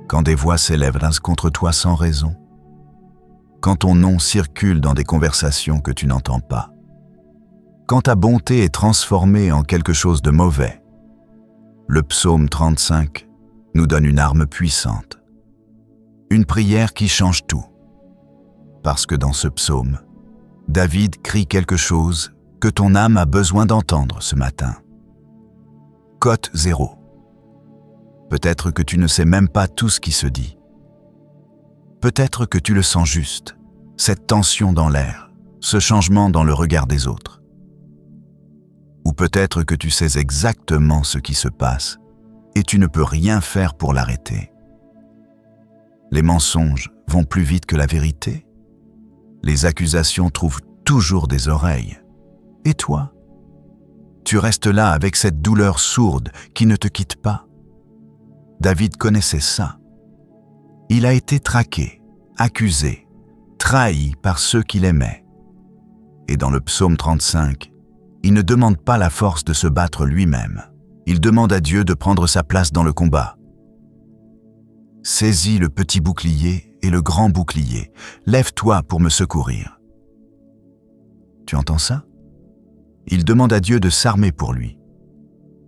quand des voix s'élèvent l'un contre toi sans raison, quand ton nom circule dans des conversations que tu n'entends pas, quand ta bonté est transformée en quelque chose de mauvais, le psaume 35 nous donne une arme puissante, une prière qui change tout. Parce que dans ce psaume, David crie quelque chose que ton âme a besoin d'entendre ce matin. Cote 0. Peut-être que tu ne sais même pas tout ce qui se dit. Peut-être que tu le sens juste, cette tension dans l'air, ce changement dans le regard des autres. Ou peut-être que tu sais exactement ce qui se passe et tu ne peux rien faire pour l'arrêter. Les mensonges vont plus vite que la vérité. Les accusations trouvent toujours des oreilles. Et toi? Tu restes là avec cette douleur sourde qui ne te quitte pas. David connaissait ça. Il a été traqué, accusé, trahi par ceux qu'il aimait. Et dans le psaume 35, il ne demande pas la force de se battre lui-même. Il demande à Dieu de prendre sa place dans le combat. Saisis le petit bouclier et le grand bouclier. Lève-toi pour me secourir. Tu entends ça? Il demande à Dieu de s'armer pour lui.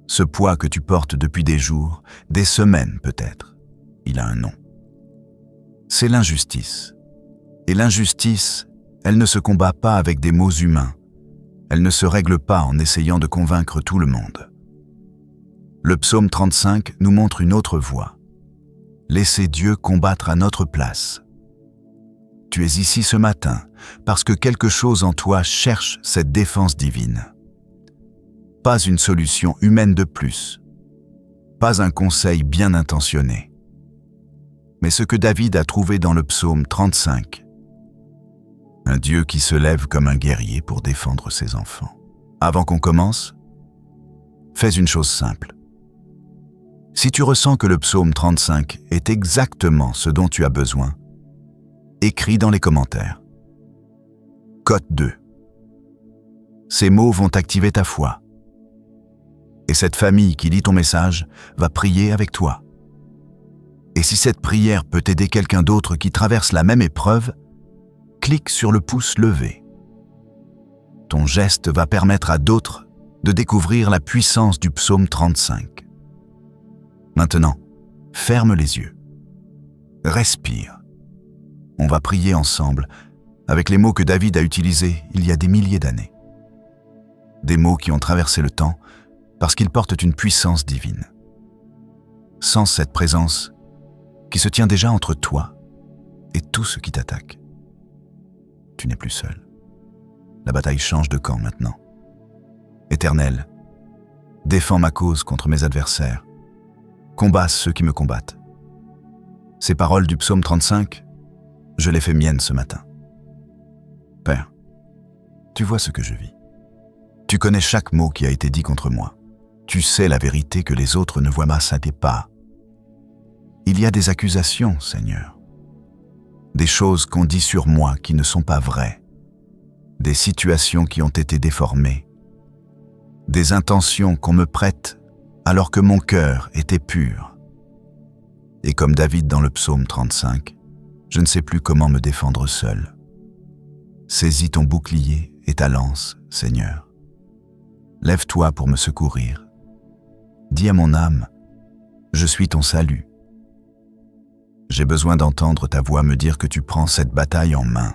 Ce poids que tu portes depuis des jours, des semaines peut-être, il a un nom. C'est l'injustice. Et l'injustice, elle ne se combat pas avec des mots humains. Elle ne se règle pas en essayant de convaincre tout le monde. Le psaume 35 nous montre une autre voie. Laissez Dieu combattre à notre place. Tu es ici ce matin parce que quelque chose en toi cherche cette défense divine. Pas une solution humaine de plus. Pas un conseil bien intentionné. Mais ce que David a trouvé dans le psaume 35. Un Dieu qui se lève comme un guerrier pour défendre ses enfants. Avant qu'on commence, fais une chose simple. Si tu ressens que le psaume 35 est exactement ce dont tu as besoin, écris dans les commentaires. Cote 2. Ces mots vont activer ta foi. Et cette famille qui lit ton message va prier avec toi. Et si cette prière peut aider quelqu'un d'autre qui traverse la même épreuve, clique sur le pouce levé. Ton geste va permettre à d'autres de découvrir la puissance du psaume 35. Maintenant, ferme les yeux. Respire. On va prier ensemble avec les mots que David a utilisés il y a des milliers d'années. Des mots qui ont traversé le temps parce qu'ils portent une puissance divine. Sans cette présence qui se tient déjà entre toi et tout ce qui t'attaque. Tu n'es plus seul. La bataille change de camp maintenant. Éternel, défends ma cause contre mes adversaires. Combats ceux qui me combattent. Ces paroles du psaume 35, je les fais miennes ce matin. Père, tu vois ce que je vis. Tu connais chaque mot qui a été dit contre moi. Tu sais la vérité que les autres ne voient pas. Il y a des accusations, Seigneur. Des choses qu'on dit sur moi qui ne sont pas vraies. Des situations qui ont été déformées. Des intentions qu'on me prête alors que mon cœur était pur. Et comme David dans le psaume 35, je ne sais plus comment me défendre seul. Saisis ton bouclier et ta lance, Seigneur. Lève-toi pour me secourir. Dis à mon âme, je suis ton salut. J'ai besoin d'entendre ta voix me dire que tu prends cette bataille en main.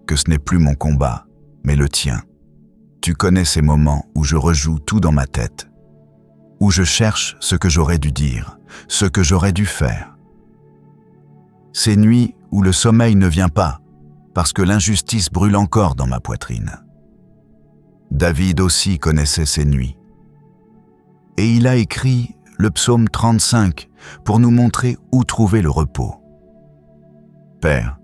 Que ce n'est plus mon combat, mais le tien. Tu connais ces moments où je rejoue tout dans ma tête, où je cherche ce que j'aurais dû dire, ce que j'aurais dû faire. Ces nuits où le sommeil ne vient pas, parce que l'injustice brûle encore dans ma poitrine. David aussi connaissait ces nuits. Et il a écrit le psaume 35 pour nous montrer où trouver le repos. Père,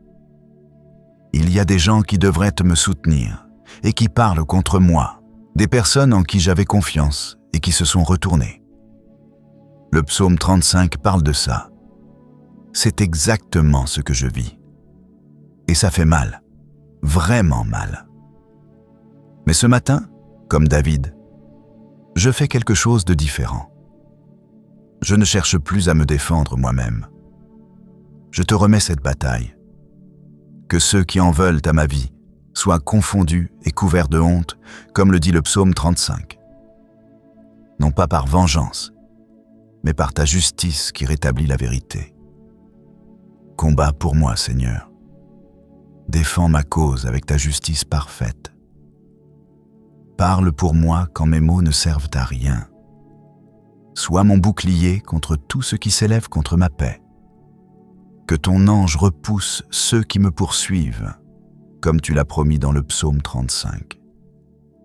il y a des gens qui devraient me soutenir et qui parlent contre moi, des personnes en qui j'avais confiance et qui se sont retournées. Le psaume 35 parle de ça. C'est exactement ce que je vis. Et ça fait mal, vraiment mal. Mais ce matin, comme David, je fais quelque chose de différent. Je ne cherche plus à me défendre moi-même. Je te remets cette bataille. Que ceux qui en veulent à ma vie soient confondus et couverts de honte, comme le dit le psaume 35. Non pas par vengeance, mais par ta justice qui rétablit la vérité. Combat pour moi, Seigneur. Défends ma cause avec ta justice parfaite. Parle pour moi quand mes mots ne servent à rien. Sois mon bouclier contre tout ce qui s'élève contre ma paix. Que ton ange repousse ceux qui me poursuivent, comme tu l'as promis dans le psaume 35.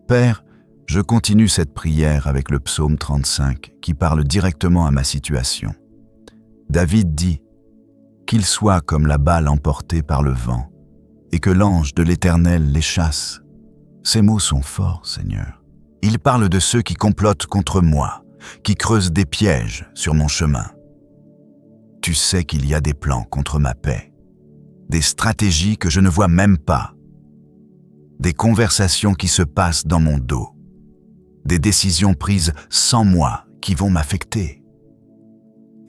Père, je continue cette prière avec le psaume 35 qui parle directement à ma situation. David dit « Qu'ils soient comme la balle emportée par le vent, et que l'ange de l'Éternel les chasse. » Ces mots sont forts, Seigneur. Ils parlent de ceux qui complotent contre moi, qui creusent des pièges sur mon chemin. Tu sais qu'il y a des plans contre ma paix, des stratégies que je ne vois même pas, des conversations qui se passent dans mon dos, des décisions prises sans moi qui vont m'affecter.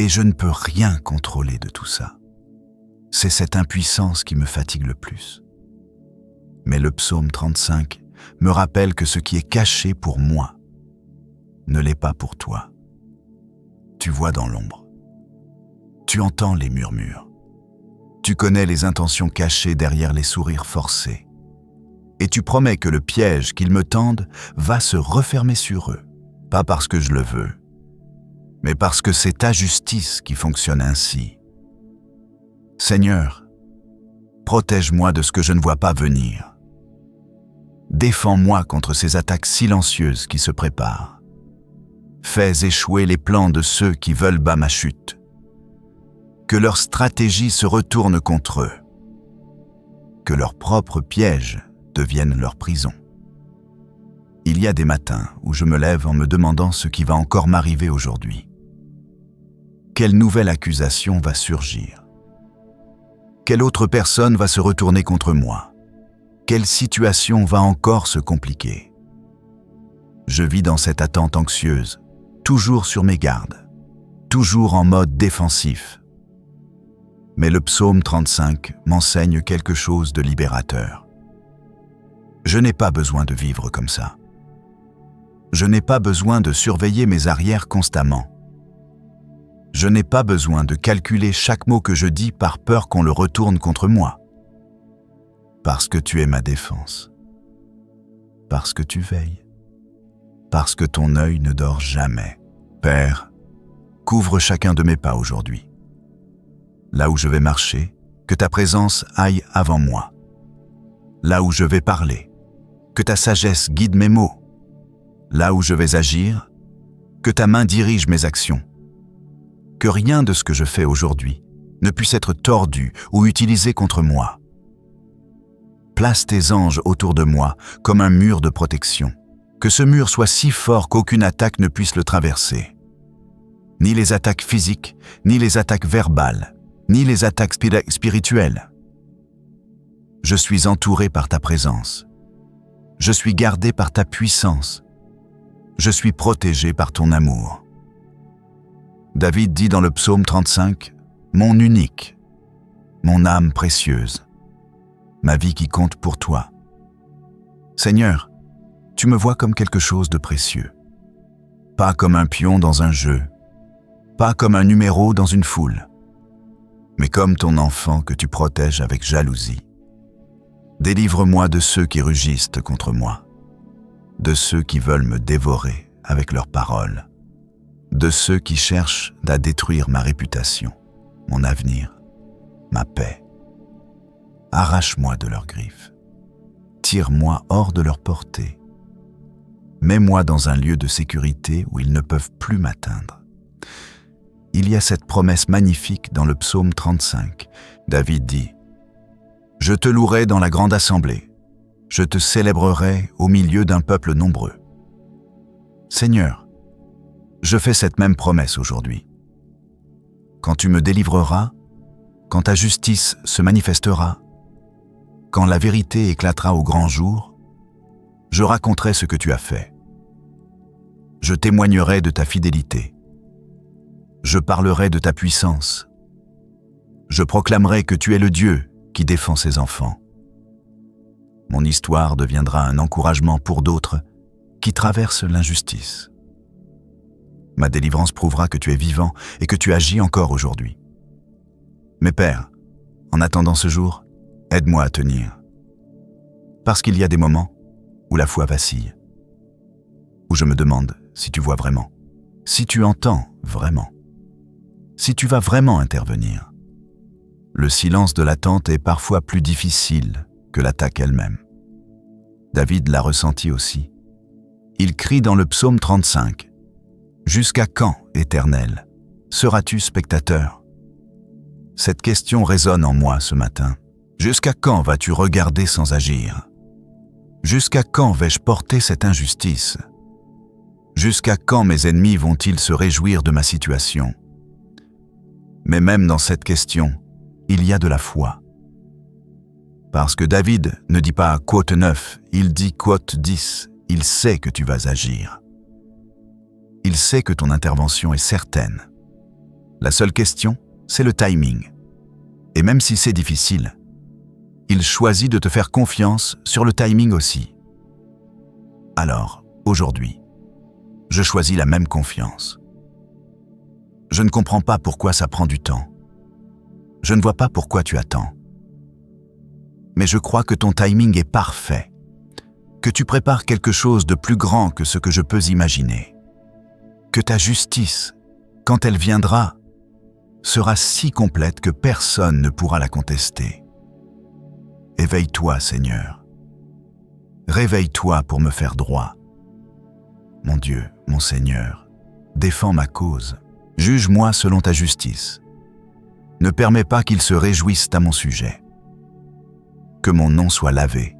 Et je ne peux rien contrôler de tout ça. C'est cette impuissance qui me fatigue le plus. Mais le psaume 35 me rappelle que ce qui est caché pour moi ne l'est pas pour toi. Tu vois dans l'ombre. Tu entends les murmures. Tu connais les intentions cachées derrière les sourires forcés. Et tu promets que le piège qu'ils me tendent va se refermer sur eux, pas parce que je le veux, mais parce que c'est ta justice qui fonctionne ainsi. Seigneur, protège-moi de ce que je ne vois pas venir. Défends-moi contre ces attaques silencieuses qui se préparent. Fais échouer les plans de ceux qui veulent bas ma chute. Que leur stratégie se retourne contre eux. Que leurs propres pièges deviennent leur prison. Il y a des matins où je me lève en me demandant ce qui va encore m'arriver aujourd'hui. Quelle nouvelle accusation va surgir? Quelle autre personne va se retourner contre moi? Quelle situation va encore se compliquer? Je vis dans cette attente anxieuse, toujours sur mes gardes, toujours en mode défensif. Mais le psaume 35 m'enseigne quelque chose de libérateur. Je n'ai pas besoin de vivre comme ça. Je n'ai pas besoin de surveiller mes arrières constamment. Je n'ai pas besoin de calculer chaque mot que je dis par peur qu'on le retourne contre moi. Parce que tu es ma défense. Parce que tu veilles. Parce que ton œil ne dort jamais. Père, couvre chacun de mes pas aujourd'hui. Là où je vais marcher, que ta présence aille avant moi. Là où je vais parler, que ta sagesse guide mes mots. Là où je vais agir, que ta main dirige mes actions. Que rien de ce que je fais aujourd'hui ne puisse être tordu ou utilisé contre moi. Place tes anges autour de moi comme un mur de protection. Que ce mur soit si fort qu'aucune attaque ne puisse le traverser. Ni les attaques physiques, ni les attaques verbales, ni les attaques spirituelles. Je suis entouré par ta présence. Je suis gardé par ta puissance. Je suis protégé par ton amour. David dit dans le psaume 35, « Mon unique, mon âme précieuse, ma vie qui compte pour toi. » Seigneur, tu me vois comme quelque chose de précieux. Pas comme un pion dans un jeu, pas comme un numéro dans une foule, mais comme ton enfant que tu protèges avec jalousie. Délivre-moi de ceux qui rugissent contre moi, de ceux qui veulent me dévorer avec leurs paroles, de ceux qui cherchent à détruire ma réputation, mon avenir, ma paix. Arrache-moi de leurs griffes, tire-moi hors de leur portée, mets-moi dans un lieu de sécurité où ils ne peuvent plus m'atteindre. Il y a cette promesse magnifique dans le psaume 35. David dit « Je te louerai dans la grande assemblée, je te célébrerai au milieu d'un peuple nombreux. » Seigneur, je fais cette même promesse aujourd'hui. Quand tu me délivreras, quand ta justice se manifestera, quand la vérité éclatera au grand jour, je raconterai ce que tu as fait. Je témoignerai de ta fidélité. Je parlerai de ta puissance. Je proclamerai que tu es le Dieu qui défend ses enfants. Mon histoire deviendra un encouragement pour d'autres qui traversent l'injustice. Ma délivrance prouvera que tu es vivant et que tu agis encore aujourd'hui. Mais Père, en attendant ce jour, aide-moi à tenir. Parce qu'il y a des moments où la foi vacille, où je me demande si tu vois vraiment, si tu entends vraiment, si tu vas vraiment intervenir. Le silence de l'attente est parfois plus difficile que l'attaque elle-même. David l'a ressenti aussi. Il crie dans le psaume 35 « Jusqu'à quand, Éternel, seras-tu spectateur ?» Cette question résonne en moi ce matin. Jusqu'à quand vas-tu regarder sans agir? Jusqu'à quand vais-je porter cette injustice? Jusqu'à quand mes ennemis vont-ils se réjouir de ma situation? Mais même dans cette question, il y a de la foi. Parce que David ne dit pas quote 9, il dit quote 10, il sait que tu vas agir. Il sait que ton intervention est certaine. La seule question, c'est le timing. Et même si c'est difficile, il choisit de te faire confiance sur le timing aussi. Alors, aujourd'hui, je choisis la même confiance. Je ne comprends pas pourquoi ça prend du temps. Je ne vois pas pourquoi tu attends. Mais je crois que ton timing est parfait, que tu prépares quelque chose de plus grand que ce que je peux imaginer, que ta justice, quand elle viendra, sera si complète que personne ne pourra la contester. Éveille-toi, Seigneur. Réveille-toi pour me faire droit. Mon Dieu, mon Seigneur, défends ma cause. Juge-moi selon ta justice. Ne permets pas qu'ils se réjouissent à mon sujet. Que mon nom soit lavé.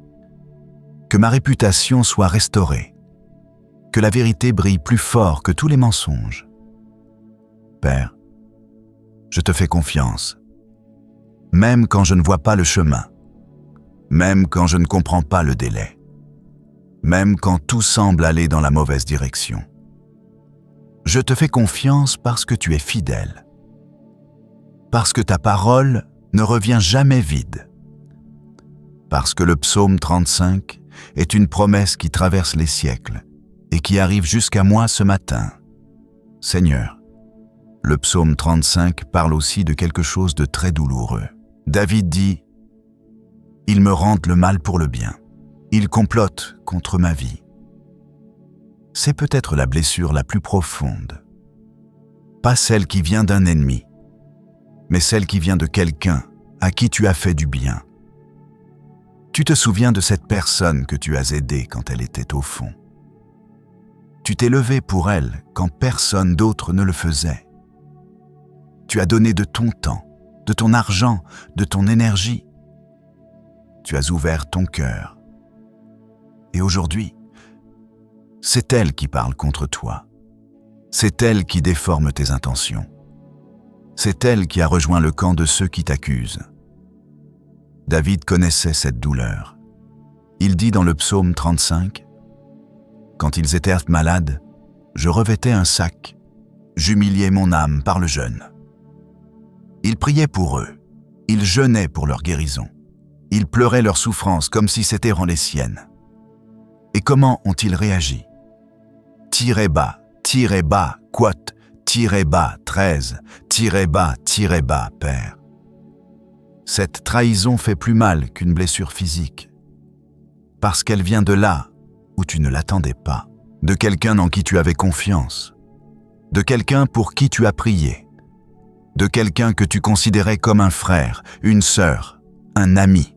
Que ma réputation soit restaurée. Que la vérité brille plus fort que tous les mensonges. Père, je te fais confiance. Même quand je ne vois pas le chemin. Même quand je ne comprends pas le délai. Même quand tout semble aller dans la mauvaise direction. Je te fais confiance parce que tu es fidèle. Parce que ta parole ne revient jamais vide. Parce que le psaume 35 est une promesse qui traverse les siècles et qui arrive jusqu'à moi ce matin. Seigneur, le psaume 35 parle aussi de quelque chose de très douloureux. David dit « Ils me rendent le mal pour le bien. Ils complotent contre ma vie. » C'est peut-être la blessure la plus profonde. Pas celle qui vient d'un ennemi, mais celle qui vient de quelqu'un à qui tu as fait du bien. Tu te souviens de cette personne que tu as aidée quand elle était au fond. Tu t'es levé pour elle quand personne d'autre ne le faisait. Tu as donné de ton temps, de ton argent, de ton énergie. Tu as ouvert ton cœur. Et aujourd'hui, c'est elle qui parle contre toi. C'est elle qui déforme tes intentions. C'est elle qui a rejoint le camp de ceux qui t'accusent. David connaissait cette douleur. Il dit dans le psaume 35, « Quand ils étaient malades, je revêtais un sac, j'humiliais mon âme par le jeûne. » Il priait pour eux, il jeûnait pour leur guérison, il pleurait leur souffrance comme si c'était les siennes. Et comment ont-ils réagi? Tirez bas, quote, tirez bas, 13, tirez bas, Père. Cette trahison fait plus mal qu'une blessure physique, parce qu'elle vient de là où tu ne l'attendais pas, de quelqu'un en qui tu avais confiance, de quelqu'un pour qui tu as prié, de quelqu'un que tu considérais comme un frère, une sœur, un ami.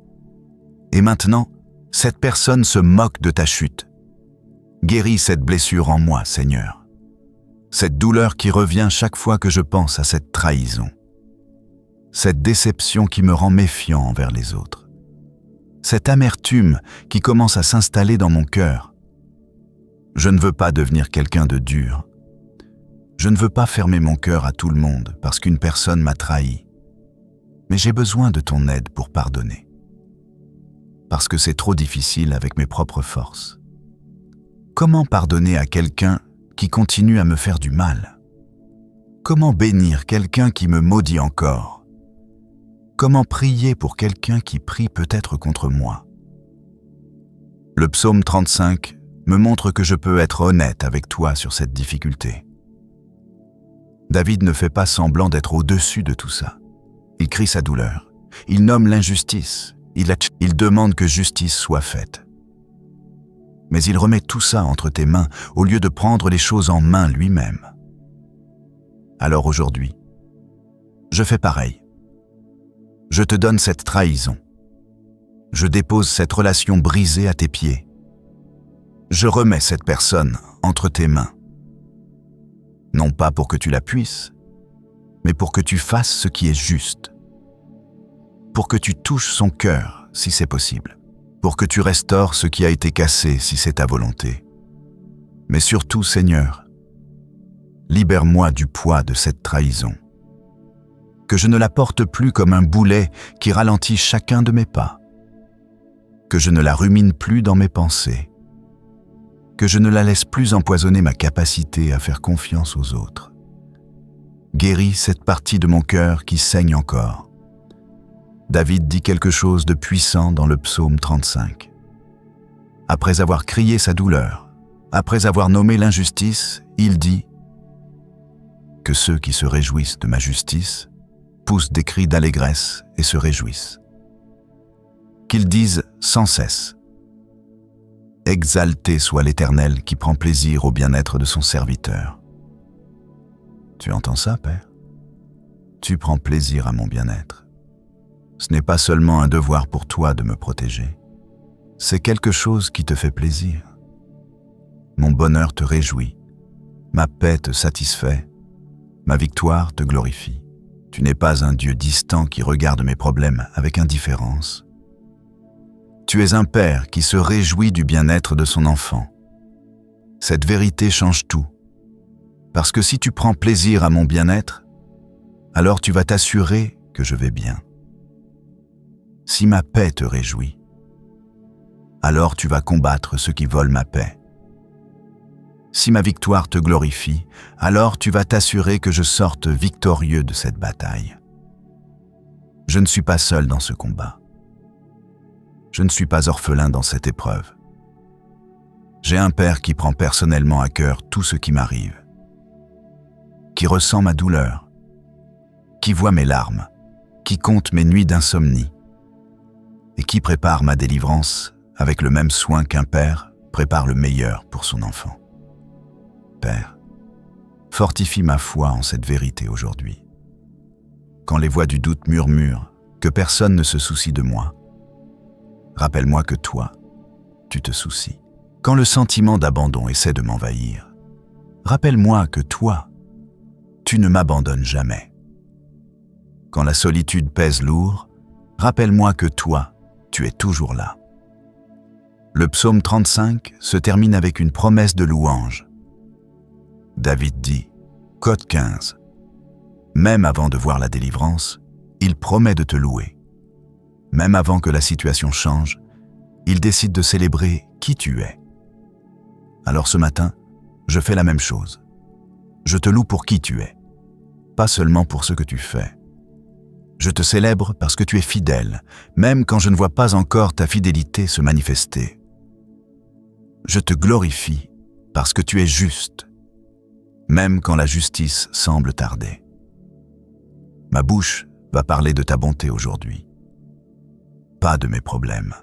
Et maintenant, cette personne se moque de ta chute. Guéris cette blessure en moi, Seigneur. Cette douleur qui revient chaque fois que je pense à cette trahison. Cette déception qui me rend méfiant envers les autres. Cette amertume qui commence à s'installer dans mon cœur. Je ne veux pas devenir quelqu'un de dur. Je ne veux pas fermer mon cœur à tout le monde parce qu'une personne m'a trahi. Mais j'ai besoin de ton aide pour pardonner. Parce que c'est trop difficile avec mes propres forces. Comment pardonner à quelqu'un qui continue à me faire du mal? Comment bénir quelqu'un qui me maudit encore? Comment prier pour quelqu'un qui prie peut-être contre moi? Le psaume 35 me montre que je peux être honnête avec toi sur cette difficulté. David ne fait pas semblant d'être au-dessus de tout ça. Il crie sa douleur. Il nomme l'injustice. Il demande que justice soit faite. Mais il remet tout ça entre tes mains au lieu de prendre les choses en main lui-même. Alors aujourd'hui, je fais pareil. Je te donne cette trahison. Je dépose cette relation brisée à tes pieds. Je remets cette personne entre tes mains. Non pas pour que tu la puisses, mais pour que tu fasses ce qui est juste. Pour que tu touches son cœur, si c'est possible. Pour que tu restaures ce qui a été cassé, si c'est ta volonté. Mais surtout, Seigneur, libère-moi du poids de cette trahison. Que je ne la porte plus comme un boulet qui ralentit chacun de mes pas. Que je ne la rumine plus dans mes pensées. Que je ne la laisse plus empoisonner ma capacité à faire confiance aux autres. Guéris cette partie de mon cœur qui saigne encore. David dit quelque chose de puissant dans le psaume 35. Après avoir crié sa douleur, après avoir nommé l'injustice, il dit « Que ceux qui se réjouissent de ma justice poussent des cris d'allégresse et se réjouissent. Qu'ils disent sans cesse « Exalté soit l'Éternel qui prend plaisir au bien-être de son serviteur. » Tu entends ça, Père? Tu prends plaisir à mon bien-être. Ce n'est pas seulement un devoir pour toi de me protéger. C'est quelque chose qui te fait plaisir. Mon bonheur te réjouit. Ma paix te satisfait. Ma victoire te glorifie. Tu n'es pas un Dieu distant qui regarde mes problèmes avec indifférence. Tu es un Père qui se réjouit du bien-être de son enfant. Cette vérité change tout. Parce que si tu prends plaisir à mon bien-être, alors tu vas t'assurer que je vais bien. Si ma paix te réjouit, alors tu vas combattre ceux qui volent ma paix. Si ma victoire te glorifie, alors tu vas t'assurer que je sorte victorieux de cette bataille. Je ne suis pas seul dans ce combat. Je ne suis pas orphelin dans cette épreuve. J'ai un Père qui prend personnellement à cœur tout ce qui m'arrive, qui ressent ma douleur, qui voit mes larmes, qui compte mes nuits d'insomnie, et qui prépare ma délivrance avec le même soin qu'un père prépare le meilleur pour son enfant. Père, fortifie ma foi en cette vérité aujourd'hui. Quand les voix du doute murmurent que personne ne se soucie de moi, rappelle-moi que toi, tu te soucies. Quand le sentiment d'abandon essaie de m'envahir, rappelle-moi que toi, tu ne m'abandonnes jamais. Quand la solitude pèse lourd, rappelle-moi que toi, tu es toujours là. Le psaume 35 se termine avec une promesse de louange. David dit, Code 15, « Même avant de voir la délivrance, il promet de te louer. Même avant que la situation change, il décide de célébrer qui tu es. Alors ce matin, je fais la même chose. Je te loue pour qui tu es, pas seulement pour ce que tu fais. Je te célèbre parce que tu es fidèle, même quand je ne vois pas encore ta fidélité se manifester. Je te glorifie parce que tu es juste, même quand la justice semble tarder. Ma bouche va parler de ta bonté aujourd'hui. Pas de mes problèmes,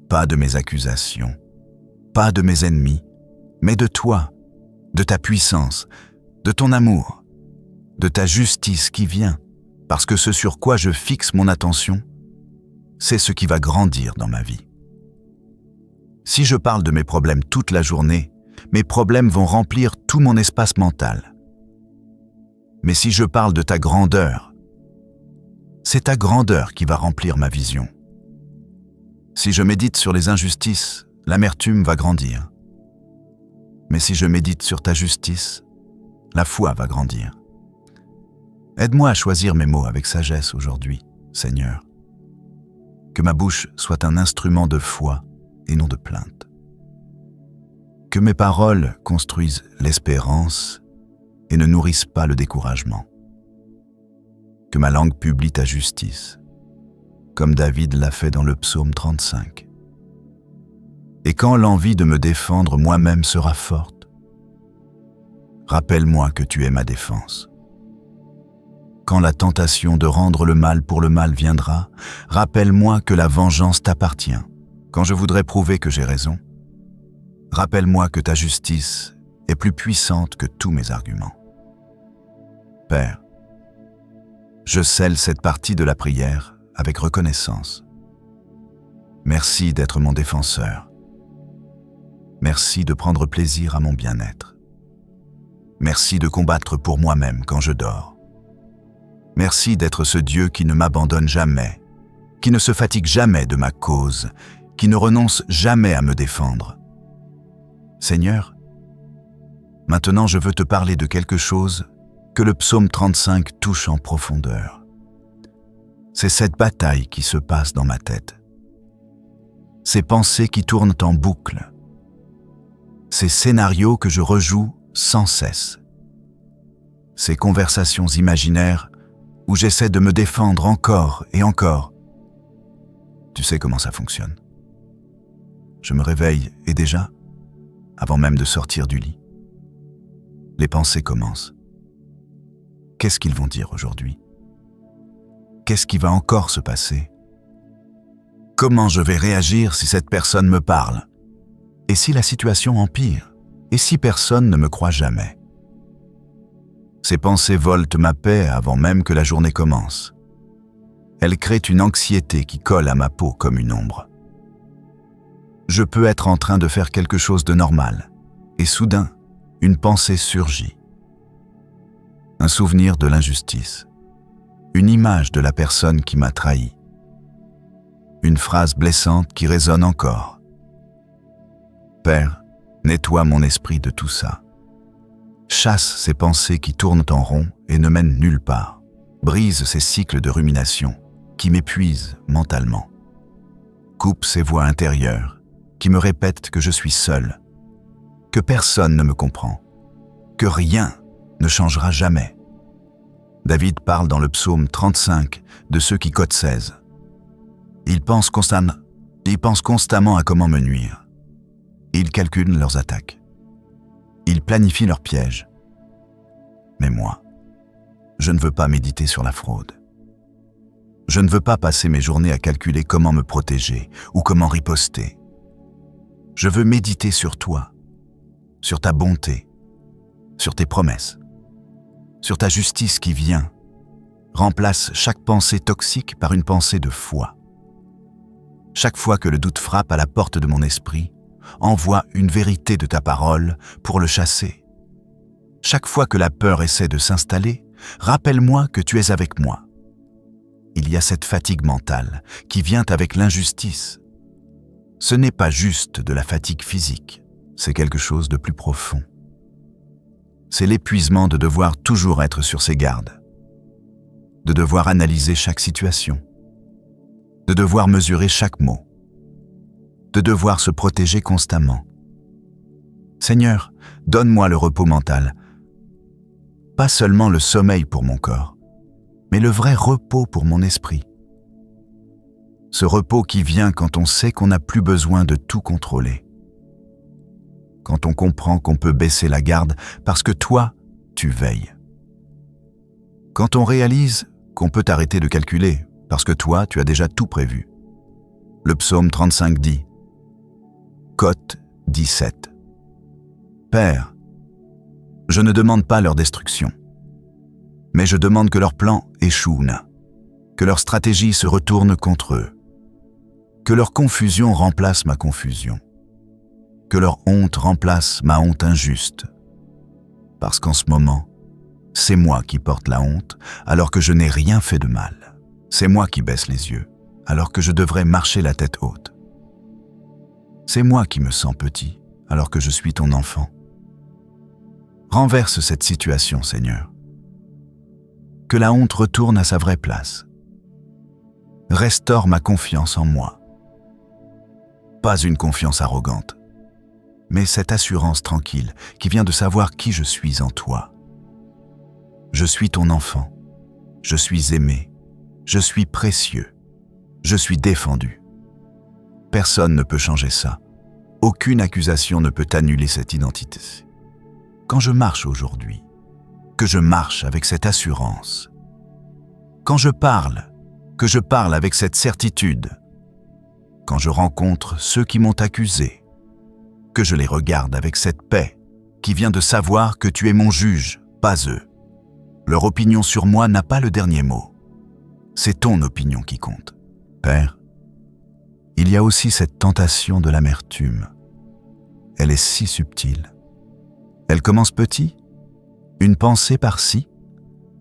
pas de mes accusations, pas de mes ennemis, mais de toi, de ta puissance, de ton amour, de ta justice qui vient, parce que ce sur quoi je fixe mon attention, c'est ce qui va grandir dans ma vie. Si je parle de mes problèmes toute la journée, mes problèmes vont remplir tout mon espace mental. Mais si je parle de ta grandeur, c'est ta grandeur qui va remplir ma vision. Si je médite sur les injustices, l'amertume va grandir. Mais si je médite sur ta justice, la foi va grandir. Aide-moi à choisir mes mots avec sagesse aujourd'hui, Seigneur. Que ma bouche soit un instrument de foi et non de plainte. Que mes paroles construisent l'espérance et ne nourrisse pas le découragement. Que ma langue publie ta justice, comme David l'a fait dans le psaume 35. Et quand l'envie de me défendre moi-même sera forte, rappelle-moi que tu es ma défense. Quand la tentation de rendre le mal pour le mal viendra, rappelle-moi que la vengeance t'appartient. Quand je voudrais prouver que j'ai raison, rappelle-moi que ta justice est plus puissante que tous mes arguments. Père, je scelle cette partie de la prière avec reconnaissance. Merci d'être mon défenseur. Merci de prendre plaisir à mon bien-être. Merci de combattre pour moi-même quand je dors. Merci d'être ce Dieu qui ne m'abandonne jamais, qui ne se fatigue jamais de ma cause, qui ne renonce jamais à me défendre. Seigneur, maintenant je veux te parler de quelque chose que le psaume 35 touche en profondeur. C'est cette bataille qui se passe dans ma tête. Ces pensées qui tournent en boucle. Ces scénarios que je rejoue sans cesse. Ces conversations imaginaires où j'essaie de me défendre encore et encore. Tu sais comment ça fonctionne. Je me réveille et déjà, avant même de sortir du lit, les pensées commencent. Qu'est-ce qu'ils vont dire aujourd'hui? Qu'est-ce qui va encore se passer? Comment je vais réagir si cette personne me parle? Et si la situation empire? Et si personne ne me croit jamais? Ces pensées volent ma paix avant même que la journée commence. Elles créent une anxiété qui colle à ma peau comme une ombre. Je peux être en train de faire quelque chose de normal, et soudain, une pensée surgit. Un souvenir de l'injustice, une image de la personne qui m'a trahi, une phrase blessante qui résonne encore. Père, nettoie mon esprit de tout ça. Chasse ces pensées qui tournent en rond et ne mènent nulle part. Brise ces cycles de rumination qui m'épuisent mentalement. Coupe ces voix intérieures qui me répètent que je suis seul, que personne ne me comprend, que rien ne changera jamais. David parle dans le psaume 35 de ceux qui cotent 16. Ils pensent constamment à comment me nuire. Ils calculent leurs attaques. Ils planifient leurs pièges. Mais moi, je ne veux pas méditer sur la fraude. Je ne veux pas passer mes journées à calculer comment me protéger ou comment riposter. Je veux méditer sur toi, sur ta bonté, sur tes promesses, sur ta justice qui vient, remplace chaque pensée toxique par une pensée de foi. Chaque fois que le doute frappe à la porte de mon esprit, envoie une vérité de ta parole pour le chasser. Chaque fois que la peur essaie de s'installer, rappelle-moi que tu es avec moi. Il y a cette fatigue mentale qui vient avec l'injustice. Ce n'est pas juste de la fatigue physique, c'est quelque chose de plus profond. C'est l'épuisement de devoir toujours être sur ses gardes, de devoir analyser chaque situation, de devoir mesurer chaque mot, de devoir se protéger constamment. Seigneur, donne-moi le repos mental, pas seulement le sommeil pour mon corps, mais le vrai repos pour mon esprit. Ce repos qui vient quand on sait qu'on n'a plus besoin de tout contrôler. Quand on comprend qu'on peut baisser la garde parce que toi, tu veilles. Quand on réalise qu'on peut arrêter de calculer parce que toi, tu as déjà tout prévu. Le psaume 35 dit « Cote 17 » Père, je ne demande pas leur destruction, mais je demande que leur plan échoue, que leur stratégie se retourne contre eux, que leur confusion remplace ma confusion, que leur honte remplace ma honte injuste. Parce qu'en ce moment, c'est moi qui porte la honte alors que je n'ai rien fait de mal. C'est moi qui baisse les yeux alors que je devrais marcher la tête haute. C'est moi qui me sens petit alors que je suis ton enfant. Renverse cette situation, Seigneur. Que la honte retourne à sa vraie place. Restaure ma confiance en moi. Pas une confiance arrogante, mais cette assurance tranquille qui vient de savoir qui je suis en toi. Je suis ton enfant. Je suis aimé. Je suis précieux. Je suis défendu. Personne ne peut changer ça. Aucune accusation ne peut annuler cette identité. Quand je marche aujourd'hui, que je marche avec cette assurance. Quand je parle, que je parle avec cette certitude. Quand je rencontre ceux qui m'ont accusé, que je les regarde avec cette paix qui vient de savoir que tu es mon juge, pas eux. Leur opinion sur moi n'a pas le dernier mot. C'est ton opinion qui compte. Père, il y a aussi cette tentation de l'amertume. Elle est si subtile. Elle commence petit, une pensée par-ci,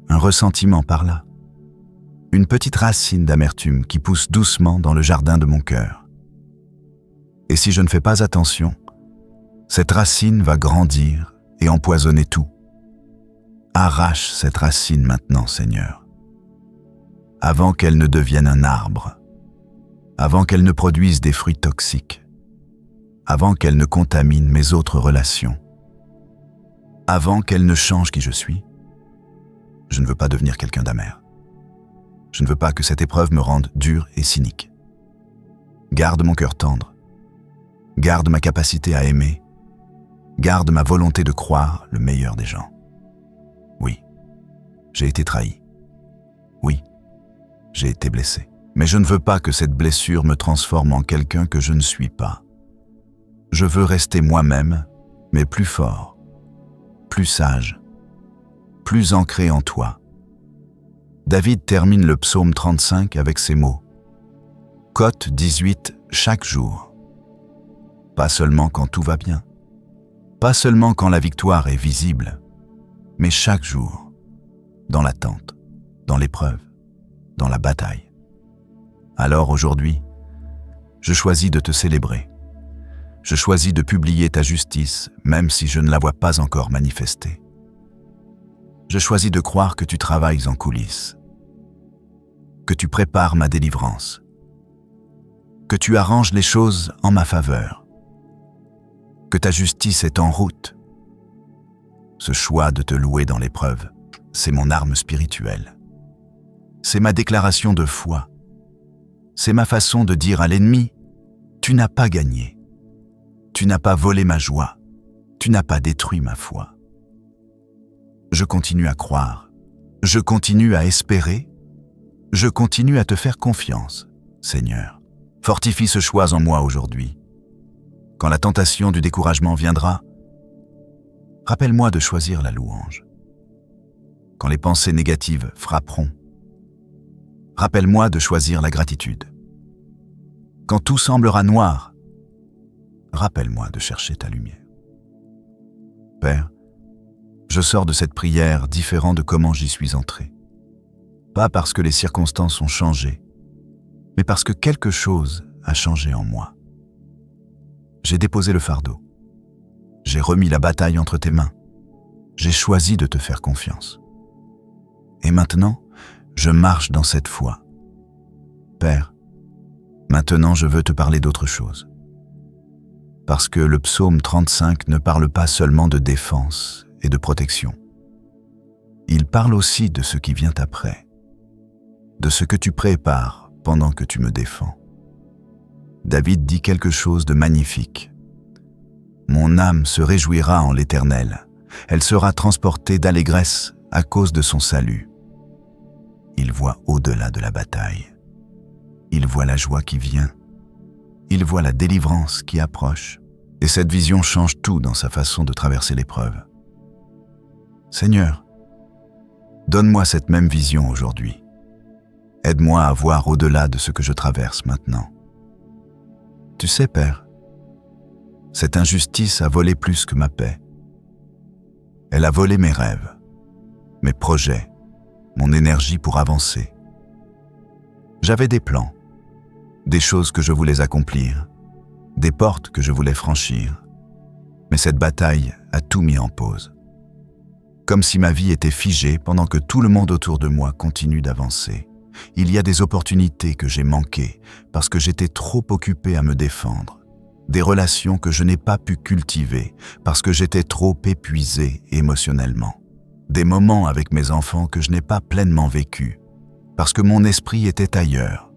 un ressentiment par-là. Une petite racine d'amertume qui pousse doucement dans le jardin de mon cœur. Et si je ne fais pas attention, cette racine va grandir et empoisonner tout. Arrache cette racine maintenant, Seigneur, avant qu'elle ne devienne un arbre, avant qu'elle ne produise des fruits toxiques, avant qu'elle ne contamine mes autres relations, avant qu'elle ne change qui je suis. Je ne veux pas devenir quelqu'un d'amer. Je ne veux pas que cette épreuve me rende dur et cynique. Garde mon cœur tendre. Garde ma capacité à aimer. Garde ma volonté de croire le meilleur des gens. Oui, j'ai été trahi. Oui, j'ai été blessé. Mais je ne veux pas que cette blessure me transforme en quelqu'un que je ne suis pas. Je veux rester moi-même, mais plus fort, plus sage, plus ancré en toi. David termine le psaume 35 avec ces mots. Cote 18 chaque jour. Pas seulement quand tout va bien. Pas seulement quand la victoire est visible, mais chaque jour, dans l'attente, dans l'épreuve, dans la bataille. Alors aujourd'hui, je choisis de te célébrer. Je choisis de publier ta justice, même si je ne la vois pas encore manifestée. Je choisis de croire que tu travailles en coulisses, que tu prépares ma délivrance, que tu arranges les choses en ma faveur, que ta justice est en route. Ce choix de te louer dans l'épreuve, c'est mon arme spirituelle. C'est ma déclaration de foi. C'est ma façon de dire à l'ennemi, tu n'as pas gagné. Tu n'as pas volé ma joie. Tu n'as pas détruit ma foi. Je continue à croire. Je continue à espérer. Je continue à te faire confiance, Seigneur. Fortifie ce choix en moi aujourd'hui. Quand la tentation du découragement viendra, rappelle-moi de choisir la louange. Quand les pensées négatives frapperont, rappelle-moi de choisir la gratitude. Quand tout semblera noir, rappelle-moi de chercher ta lumière. Père, je sors de cette prière différent de comment j'y suis entré. Pas parce que les circonstances ont changé, mais parce que quelque chose a changé en moi. J'ai déposé le fardeau. J'ai remis la bataille entre tes mains. J'ai choisi de te faire confiance. Et maintenant, je marche dans cette foi. Père, maintenant je veux te parler d'autre chose. Parce que le psaume 35 ne parle pas seulement de défense et de protection. Il parle aussi de ce qui vient après, de ce que tu prépares pendant que tu me défends. David dit quelque chose de magnifique. Mon âme se réjouira en l'Éternel. Elle sera transportée d'allégresse à cause de son salut. Il voit au-delà de la bataille. Il voit la joie qui vient. Il voit la délivrance qui approche. Et cette vision change tout dans sa façon de traverser l'épreuve. Seigneur, donne-moi cette même vision aujourd'hui. Aide-moi à voir au-delà de ce que je traverse maintenant. Tu sais, Père, cette injustice a volé plus que ma paix. Elle a volé mes rêves, mes projets, mon énergie pour avancer. J'avais des plans, des choses que je voulais accomplir, des portes que je voulais franchir, mais cette bataille a tout mis en pause. Comme si ma vie était figée pendant que tout le monde autour de moi continue d'avancer. Il y a des opportunités que j'ai manquées parce que j'étais trop occupé à me défendre. Des relations que je n'ai pas pu cultiver parce que j'étais trop épuisé émotionnellement. des moments avec mes enfants que je n'ai pas pleinement vécus, parce que mon esprit était ailleurs.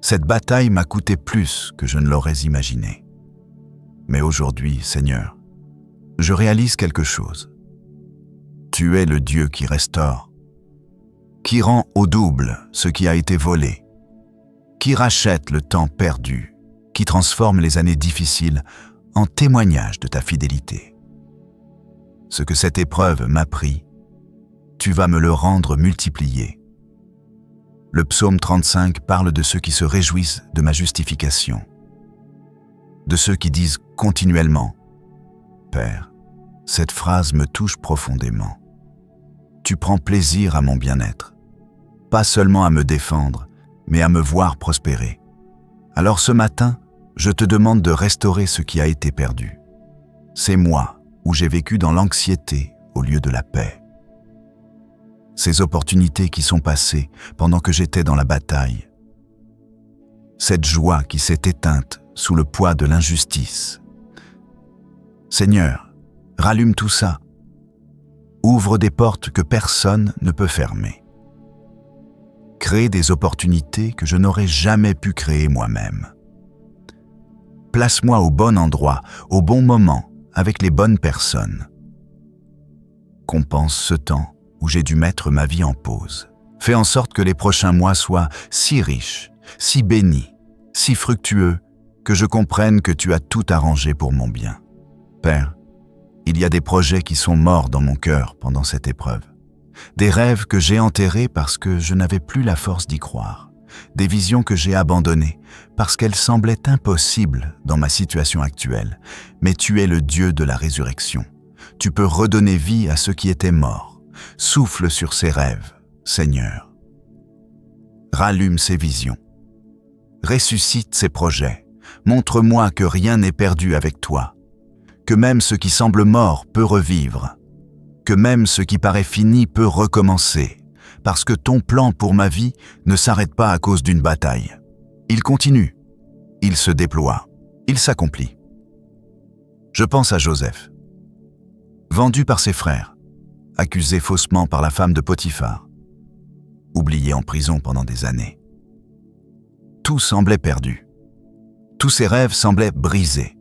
Cette bataille m'a coûté plus que je ne l'aurais imaginé. Mais aujourd'hui, Seigneur, je réalise quelque chose. Tu es le Dieu qui restaure, qui rend au double ce qui a été volé, qui rachète le temps perdu, qui transforme les années difficiles en témoignage de ta fidélité. Ce que cette épreuve m'a pris, tu vas me le rendre multiplié. Le psaume 35 parle de ceux qui se réjouissent de ma justification, de ceux qui disent continuellement « Père, cette phrase me touche profondément. Tu prends plaisir à mon bien-être, pas seulement à me défendre, mais à me voir prospérer. Alors ce matin, je te demande de restaurer ce qui a été perdu. C'est moi où j'ai vécu dans l'anxiété au lieu de la paix. Ces opportunités qui sont passées pendant que j'étais dans la bataille. Cette joie qui s'est éteinte sous le poids de l'injustice. Seigneur, rallume tout ça. Ouvre des portes que personne ne peut fermer. Crée des opportunités que je n'aurais jamais pu créer moi-même. Place-moi au bon endroit, au bon moment, avec les bonnes personnes. Compense ce temps où j'ai dû mettre ma vie en pause. Fais en sorte que les prochains mois soient si riches, si bénis, si fructueux, que je comprenne que tu as tout arrangé pour mon bien. Père, il y a des projets qui sont morts dans mon cœur pendant cette épreuve. Des rêves que j'ai enterrés parce que je n'avais plus la force d'y croire. Des visions que j'ai abandonnées parce qu'elles semblaient impossibles dans ma situation actuelle. Mais tu es le Dieu de la résurrection. Tu peux redonner vie à ceux qui étaient morts. Souffle sur ces rêves, Seigneur. Rallume ces visions. Ressuscite ces projets. Montre-moi que rien n'est perdu avec toi. Que même ce qui semble mort peut revivre. Que même ce qui paraît fini peut recommencer. Parce que ton plan pour ma vie ne s'arrête pas à cause d'une bataille. Il continue. Il se déploie. Il s'accomplit. Je pense à Joseph. Vendu par ses frères. Accusé faussement par la femme de Potiphar, oublié en prison pendant des années. Tout semblait perdu. Tous ses rêves semblaient brisés.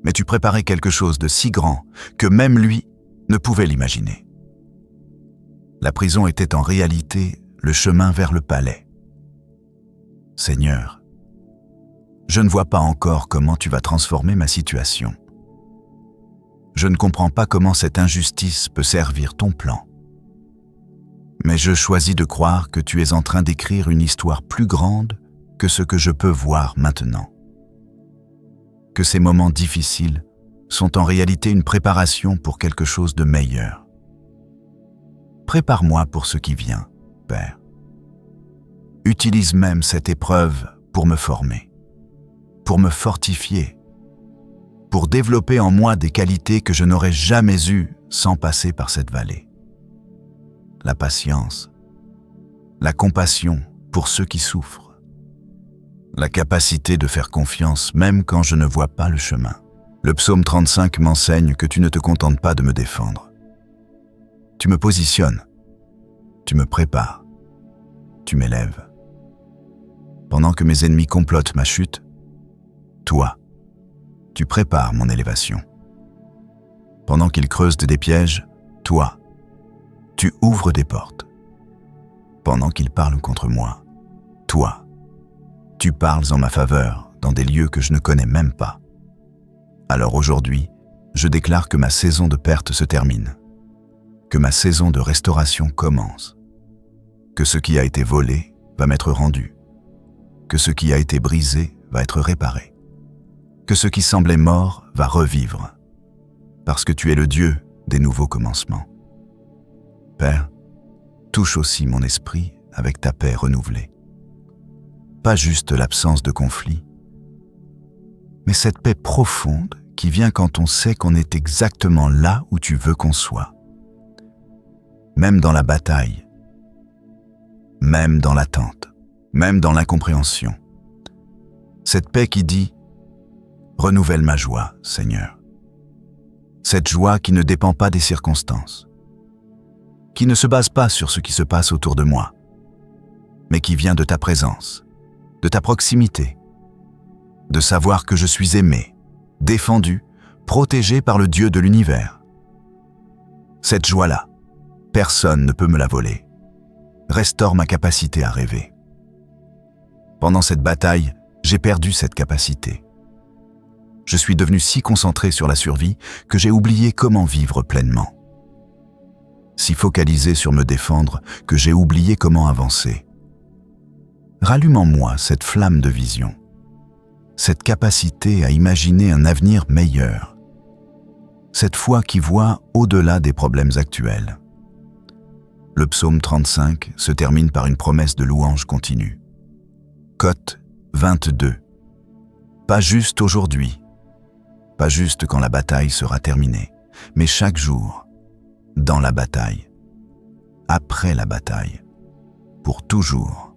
Mais tu préparais quelque chose de si grand que même lui ne pouvait l'imaginer. La prison était en réalité le chemin vers le palais. Seigneur, je ne vois pas encore comment tu vas transformer ma situation. Je ne comprends pas comment cette injustice peut servir ton plan. Mais je choisis de croire que tu es en train d'écrire une histoire plus grande que ce que je peux voir maintenant. Que ces moments difficiles sont en réalité une préparation pour quelque chose de meilleur. Prépare-moi pour ce qui vient, Père. Utilise même cette épreuve pour me former, pour me fortifier, pour développer en moi des qualités que je n'aurais jamais eues sans passer par cette vallée. La patience, la compassion pour ceux qui souffrent, la capacité de faire confiance même quand je ne vois pas le chemin. Le psaume 35 m'enseigne que tu ne te contentes pas de me défendre. Tu me positionnes, tu me prépares, tu m'élèves. Pendant que mes ennemis complotent ma chute, toi, tu prépares mon élévation. Pendant qu'ils creusent des pièges, toi, tu ouvres des portes. Pendant qu'ils parlent contre moi, toi, tu parles en ma faveur dans des lieux que je ne connais même pas. Alors aujourd'hui, je déclare que ma saison de perte se termine, que ma saison de restauration commence, que ce qui a été volé va m'être rendu, que ce qui a été brisé va être réparé, que ce qui semblait mort va revivre, parce que tu es le Dieu des nouveaux commencements. Père, touche aussi mon esprit avec ta paix renouvelée. Pas juste l'absence de conflit, mais cette paix profonde qui vient quand on sait qu'on est exactement là où tu veux qu'on soit. Même dans la bataille, même dans l'attente, même dans l'incompréhension. Cette paix qui dit « Renouvelle ma joie, Seigneur ». Cette joie qui ne dépend pas des circonstances, qui ne se base pas sur ce qui se passe autour de moi, mais qui vient de ta présence, de ta proximité, de savoir que je suis aimé, défendu, protégé par le Dieu de l'univers. Cette joie-là, personne ne peut me la voler. Restaure ma capacité à rêver. Pendant cette bataille, j'ai perdu cette capacité. Je suis devenu si concentré sur la survie que j'ai oublié comment vivre pleinement. Si focalisé sur me défendre que j'ai oublié comment avancer. Rallume en moi cette flamme de vision, cette capacité à imaginer un avenir meilleur, cette foi qui voit au-delà des problèmes actuels. Le psaume 35 se termine par une promesse de louange continue. Cote 22. Pas juste aujourd'hui, pas juste quand la bataille sera terminée, mais chaque jour, dans la bataille, après la bataille, pour toujours,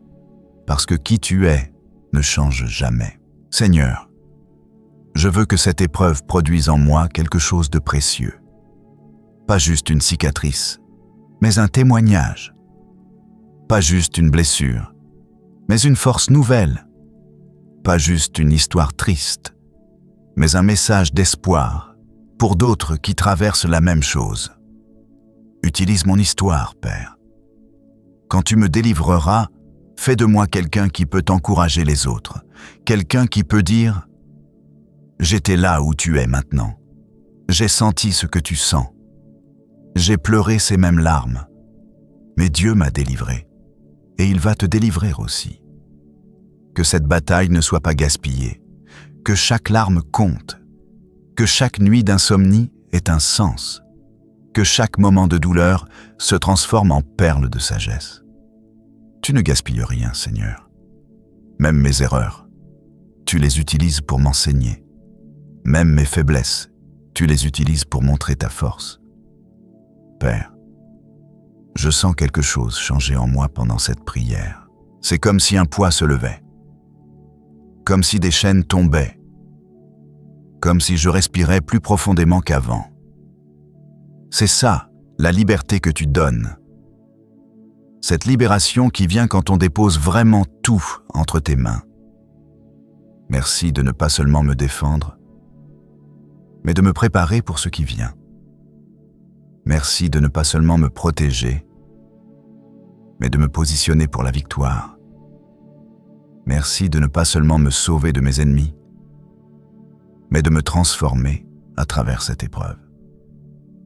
parce que qui tu es ne change jamais. Seigneur, je veux que cette épreuve produise en moi quelque chose de précieux. Pas juste une cicatrice, mais un témoignage. Pas juste une blessure, mais une force nouvelle. Pas juste une histoire triste, mais un message d'espoir pour d'autres qui traversent la même chose. Utilise mon histoire, Père. Quand tu me délivreras, fais de moi quelqu'un qui peut encourager les autres, quelqu'un qui peut dire « J'étais là où tu es maintenant. J'ai senti ce que tu sens. J'ai pleuré ces mêmes larmes. Mais Dieu m'a délivré, et il va te délivrer aussi. » Que cette bataille ne soit pas gaspillée, que chaque larme compte, que chaque nuit d'insomnie ait un sens, que chaque moment de douleur se transforme en perle de sagesse. Tu ne gaspilles rien, Seigneur. Même mes erreurs, tu les utilises pour m'enseigner. Même mes faiblesses, tu les utilises pour montrer ta force. Père, je sens quelque chose changer en moi pendant cette prière. C'est comme si un poids se levait. Comme si des chaînes tombaient, comme si je respirais plus profondément qu'avant. C'est ça, la liberté que tu donnes. Cette libération qui vient quand on dépose vraiment tout entre tes mains. Merci de ne pas seulement me défendre, mais de me préparer pour ce qui vient. Merci de ne pas seulement me protéger, mais de me positionner pour la victoire. Merci de ne pas seulement me sauver de mes ennemis, mais de me transformer à travers cette épreuve.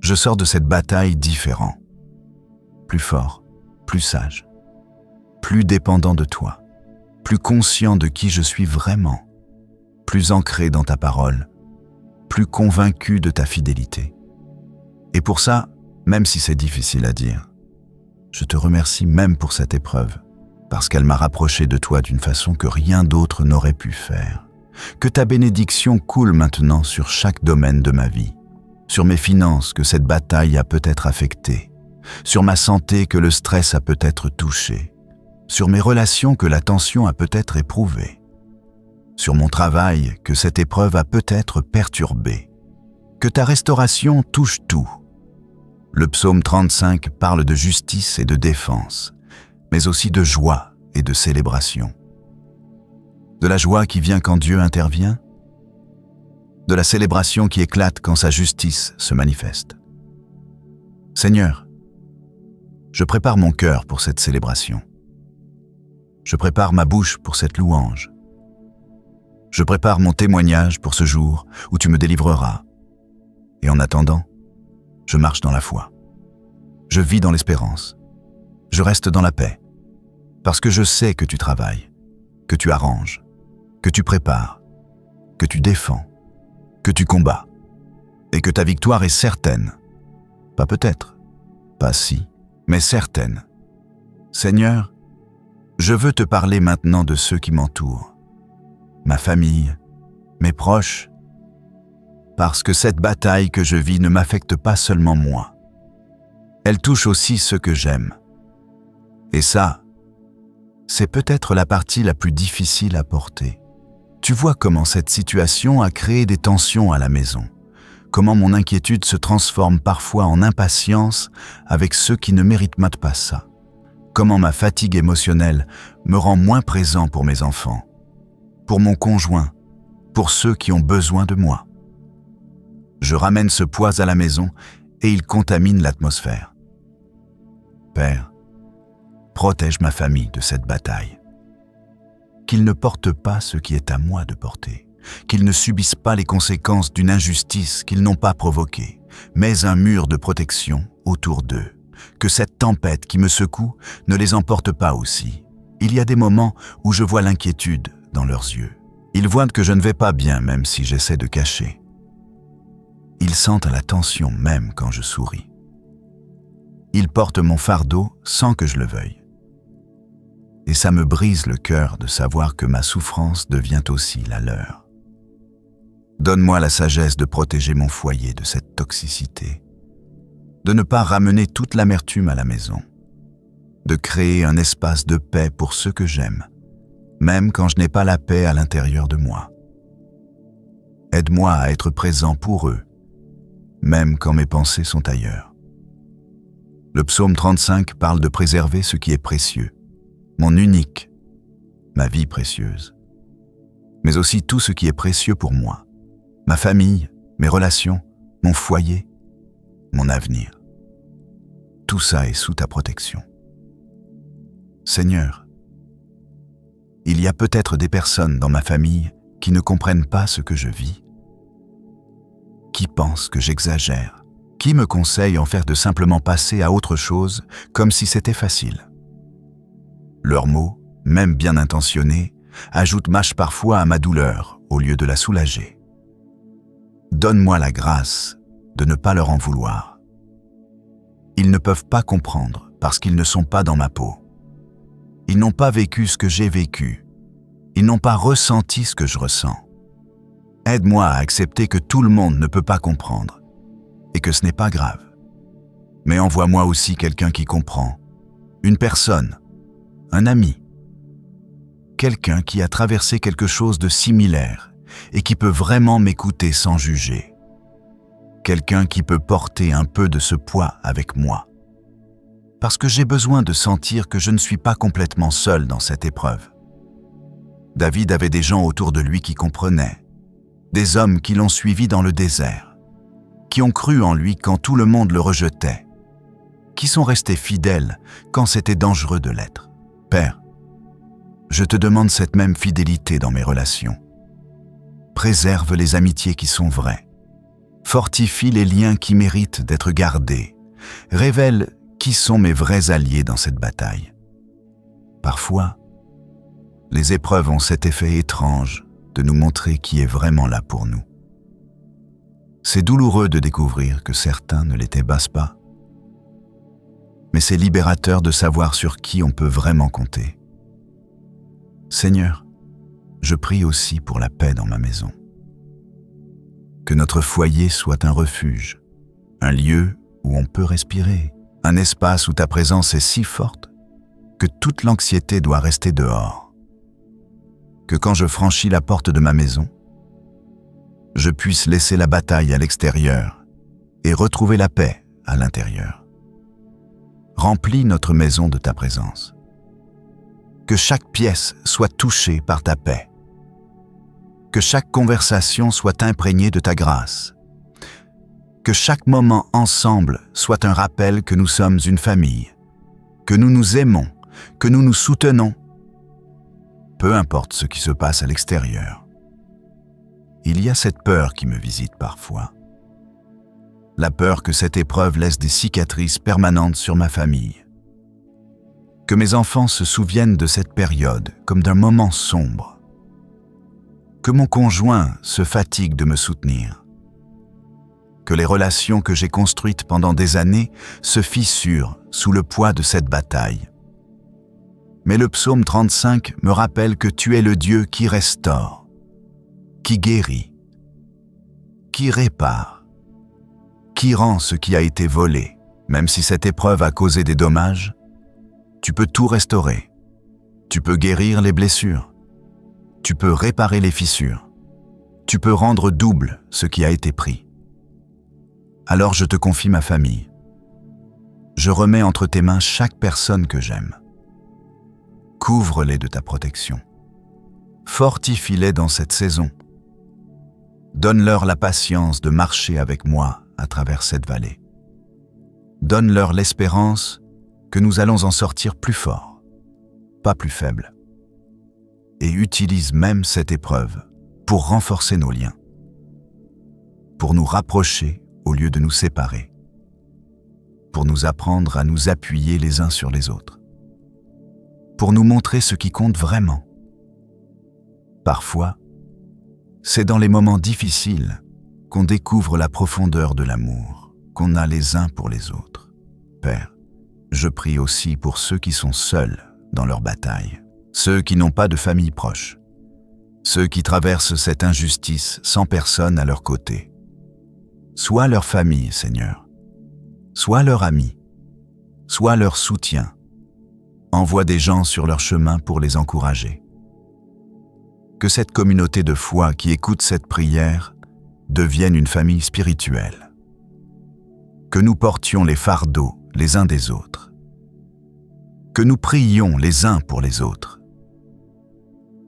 Je sors de cette bataille différent, plus fort, plus sage, plus dépendant de toi, plus conscient de qui je suis vraiment, plus ancré dans ta parole, plus convaincu de ta fidélité. Et pour ça, même si c'est difficile à dire, je te remercie même pour cette épreuve, parce qu'elle m'a rapproché de toi d'une façon que rien d'autre n'aurait pu faire. Que ta bénédiction coule maintenant sur chaque domaine de ma vie, sur mes finances que cette bataille a peut-être affectées, sur ma santé que le stress a peut-être touché, sur mes relations que la tension a peut-être éprouvées, sur mon travail que cette épreuve a peut-être perturbé. Que ta restauration touche tout. Le psaume 35 parle de justice et de défense, mais aussi de joie et de célébration. De la joie qui vient quand Dieu intervient, de la célébration qui éclate quand sa justice se manifeste. Seigneur, je prépare mon cœur pour cette célébration. Je prépare ma bouche pour cette louange. Je prépare mon témoignage pour ce jour où tu me délivreras. Et en attendant, je marche dans la foi. Je vis dans l'espérance. Je reste dans la paix. Parce que je sais que tu travailles, que tu arranges, que tu prépares, que tu défends, que tu combats, et que ta victoire est certaine. Pas peut-être, pas si, mais certaine. Seigneur, je veux te parler maintenant de ceux qui m'entourent, ma famille, mes proches, parce que cette bataille que je vis ne m'affecte pas seulement moi. Elle touche aussi ceux que j'aime. Et ça, c'est peut-être la partie la plus difficile à porter. Tu vois comment cette situation a créé des tensions à la maison, comment mon inquiétude se transforme parfois en impatience avec ceux qui ne méritent pas ça. Comment ma fatigue émotionnelle me rend moins présent pour mes enfants, pour mon conjoint, pour ceux qui ont besoin de moi. Je ramène ce poids à la maison et il contamine l'atmosphère. Père, protège ma famille de cette bataille. Qu'ils ne portent pas ce qui est à moi de porter, qu'ils ne subissent pas les conséquences d'une injustice qu'ils n'ont pas provoquée, mais un mur de protection autour d'eux. Que cette tempête qui me secoue ne les emporte pas aussi. Il y a des moments où je vois l'inquiétude dans leurs yeux. Ils voient que je ne vais pas bien même si j'essaie de cacher. Ils sentent la tension même quand je souris. Ils portent mon fardeau sans que je le veuille. Et ça me brise le cœur de savoir que ma souffrance devient aussi la leur. Donne-moi la sagesse de protéger mon foyer de cette toxicité, de ne pas ramener toute l'amertume à la maison, de créer un espace de paix pour ceux que j'aime, même quand je n'ai pas la paix à l'intérieur de moi. Aide-moi à être présent pour eux, même quand mes pensées sont ailleurs. Le psaume 35 parle de préserver ce qui est précieux, mon unique, ma vie précieuse, mais aussi tout ce qui est précieux pour moi, ma famille, mes relations, mon foyer, mon avenir. Tout ça est sous ta protection. Seigneur, il y a peut-être des personnes dans ma famille qui ne comprennent pas ce que je vis, qui pensent que j'exagère, qui me conseillent en faire de simplement passer à autre chose comme si c'était facile. Leurs mots, même bien intentionnés, ajoutent mâche parfois à ma douleur au lieu de la soulager. Donne-moi la grâce de ne pas leur en vouloir. Ils ne peuvent pas comprendre parce qu'ils ne sont pas dans ma peau. Ils n'ont pas vécu ce que j'ai vécu. Ils n'ont pas ressenti ce que je ressens. Aide-moi à accepter que tout le monde ne peut pas comprendre et que ce n'est pas grave. Mais envoie-moi aussi quelqu'un qui comprend, une personne, un ami, quelqu'un qui a traversé quelque chose de similaire et qui peut vraiment m'écouter sans juger. Quelqu'un qui peut porter un peu de ce poids avec moi. Parce que j'ai besoin de sentir que je ne suis pas complètement seul dans cette épreuve. David avait des gens autour de lui qui comprenaient, des hommes qui l'ont suivi dans le désert, qui ont cru en lui quand tout le monde le rejetait, qui sont restés fidèles quand c'était dangereux de l'être. Père, je te demande cette même fidélité dans mes relations. Préserve les amitiés qui sont vraies. Fortifie les liens qui méritent d'être gardés. Révèle qui sont mes vrais alliés dans cette bataille. Parfois, les épreuves ont cet effet étrange de nous montrer qui est vraiment là pour nous. C'est douloureux de découvrir que certains ne l'étaient pas, mais c'est libérateur de savoir sur qui on peut vraiment compter. Seigneur, je prie aussi pour la paix dans ma maison. Que notre foyer soit un refuge, un lieu où on peut respirer, un espace où ta présence est si forte que toute l'anxiété doit rester dehors. Que quand je franchis la porte de ma maison, je puisse laisser la bataille à l'extérieur et retrouver la paix à l'intérieur. Remplis notre maison de ta présence. Que chaque pièce soit touchée par ta paix. Que chaque conversation soit imprégnée de ta grâce. Que chaque moment ensemble soit un rappel que nous sommes une famille, que nous nous aimons, que nous nous soutenons. Peu importe ce qui se passe à l'extérieur. Il y a cette peur qui me visite parfois. La peur que cette épreuve laisse des cicatrices permanentes sur ma famille. Que mes enfants se souviennent de cette période comme d'un moment sombre. Que mon conjoint se fatigue de me soutenir. Que les relations que j'ai construites pendant des années se fissurent sous le poids de cette bataille. Mais le psaume 35 me rappelle que tu es le Dieu qui restaure, qui guérit, qui répare, qui rend ce qui a été volé. Même si cette épreuve a causé des dommages, tu peux tout restaurer. Tu peux guérir les blessures. Tu peux réparer les fissures. Tu peux rendre double ce qui a été pris. Alors je te confie ma famille. Je remets entre tes mains chaque personne que j'aime. Couvre-les de ta protection. Fortifie-les dans cette saison. Donne-leur la patience de marcher avec moi à travers cette vallée. Donne-leur l'espérance que nous allons en sortir plus forts, pas plus faibles. Et utilise même cette épreuve pour renforcer nos liens, pour nous rapprocher au lieu de nous séparer, pour nous apprendre à nous appuyer les uns sur les autres, pour nous montrer ce qui compte vraiment. Parfois, c'est dans les moments difficiles qu'on découvre la profondeur de l'amour qu'on a les uns pour les autres. Père, je prie aussi pour ceux qui sont seuls dans leur bataille, ceux qui n'ont pas de famille proche, ceux qui traversent cette injustice sans personne à leur côté. Sois leur famille, Seigneur, sois leur ami, sois leur soutien. Envoie des gens sur leur chemin pour les encourager. Que cette communauté de foi qui écoute cette prière devienne une famille spirituelle. Que nous portions les fardeaux les uns des autres. Que nous prions les uns pour les autres.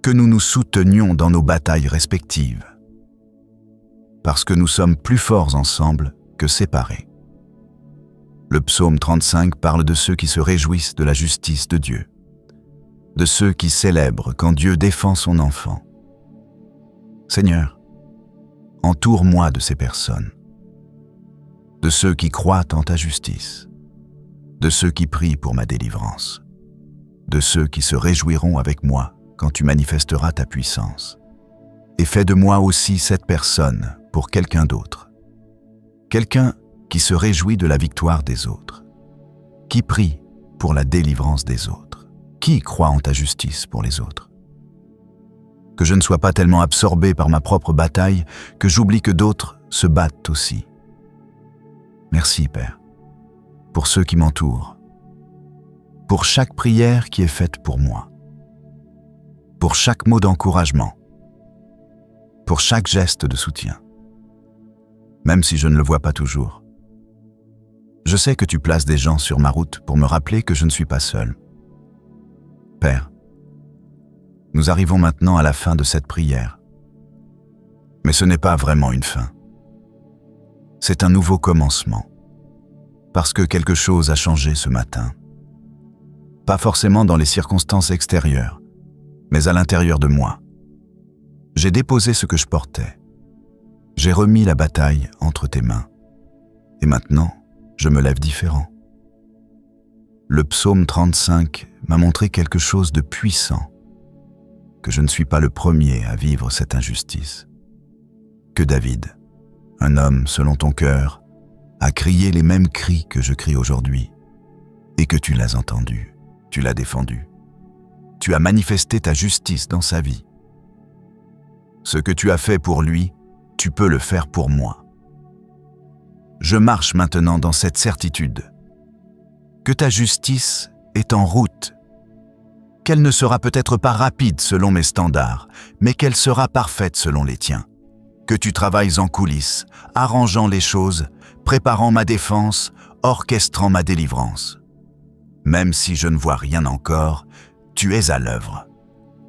Que nous nous soutenions dans nos batailles respectives. Parce que nous sommes plus forts ensemble que séparés. Le psaume 35 parle de ceux qui se réjouissent de la justice de Dieu, de ceux qui célèbrent quand Dieu défend son enfant. Seigneur, entoure-moi de ces personnes, de ceux qui croient en ta justice, de ceux qui prient pour ma délivrance, de ceux qui se réjouiront avec moi quand tu manifesteras ta puissance. Et fais de moi aussi cette personne pour quelqu'un d'autre, quelqu'un qui se réjouit de la victoire des autres, qui prie pour la délivrance des autres, qui croit en ta justice pour les autres. Que je ne sois pas tellement absorbé par ma propre bataille que j'oublie que d'autres se battent aussi. Merci, Père, pour ceux qui m'entourent, pour chaque prière qui est faite pour moi, pour chaque mot d'encouragement, pour chaque geste de soutien. Même si je ne le vois pas toujours, je sais que tu places des gens sur ma route pour me rappeler que je ne suis pas seul. Père, nous arrivons maintenant à la fin de cette prière. Mais ce n'est pas vraiment une fin. C'est un nouveau commencement. Parce que quelque chose a changé ce matin. Pas forcément dans les circonstances extérieures, mais à l'intérieur de moi. J'ai déposé ce que je portais. J'ai remis la bataille entre tes mains. Et maintenant, je me lève différent. Le psaume 35 m'a montré quelque chose de puissant, que je ne suis pas le premier à vivre cette injustice, que David, un homme selon ton cœur, a crié les mêmes cris que je crie aujourd'hui, et que tu l'as entendu, tu l'as défendu. Tu as manifesté ta justice dans sa vie. Ce que tu as fait pour lui, tu peux le faire pour moi. Je marche maintenant dans cette certitude que ta justice est en route, qu'elle ne sera peut-être pas rapide selon mes standards, mais qu'elle sera parfaite selon les tiens, que tu travailles en coulisses, arrangeant les choses, préparant ma défense, orchestrant ma délivrance. Même si je ne vois rien encore, tu es à l'œuvre.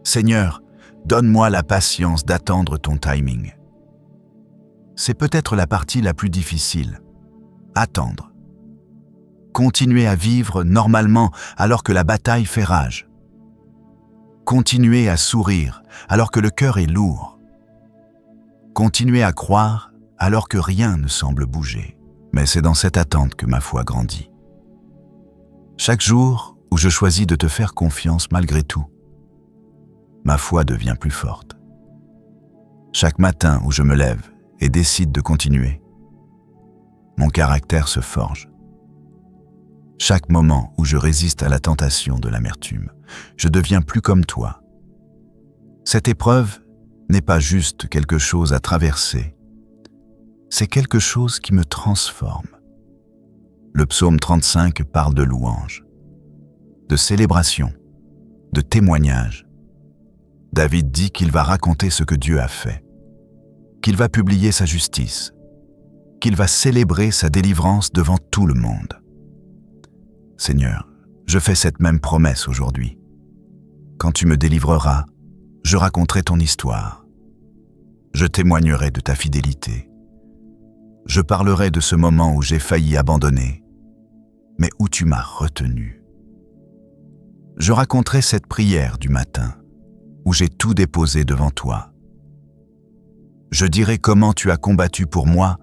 Seigneur, donne-moi la patience d'attendre ton timing. C'est peut-être la partie la plus difficile. Attendre. Continuer à vivre normalement alors que la bataille fait rage. Continuer à sourire alors que le cœur est lourd. Continuer à croire alors que rien ne semble bouger. Mais c'est dans cette attente que ma foi grandit. Chaque jour où je choisis de te faire confiance malgré tout, ma foi devient plus forte. Chaque matin où je me lève et décide de continuer, mon caractère se forge. Chaque moment où je résiste à la tentation de l'amertume, je deviens plus comme toi. Cette épreuve n'est pas juste quelque chose à traverser, c'est quelque chose qui me transforme. Le psaume 35 parle de louange, de célébration, de témoignage. David dit qu'il va raconter ce que Dieu a fait, qu'il va publier sa justice, qu'il va célébrer sa délivrance devant tout le monde. Seigneur, je fais cette même promesse aujourd'hui. Quand tu me délivreras, je raconterai ton histoire. Je témoignerai de ta fidélité. Je parlerai de ce moment où j'ai failli abandonner, mais où tu m'as retenu. Je raconterai cette prière du matin, où j'ai tout déposé devant toi. Je dirai comment tu as combattu pour moi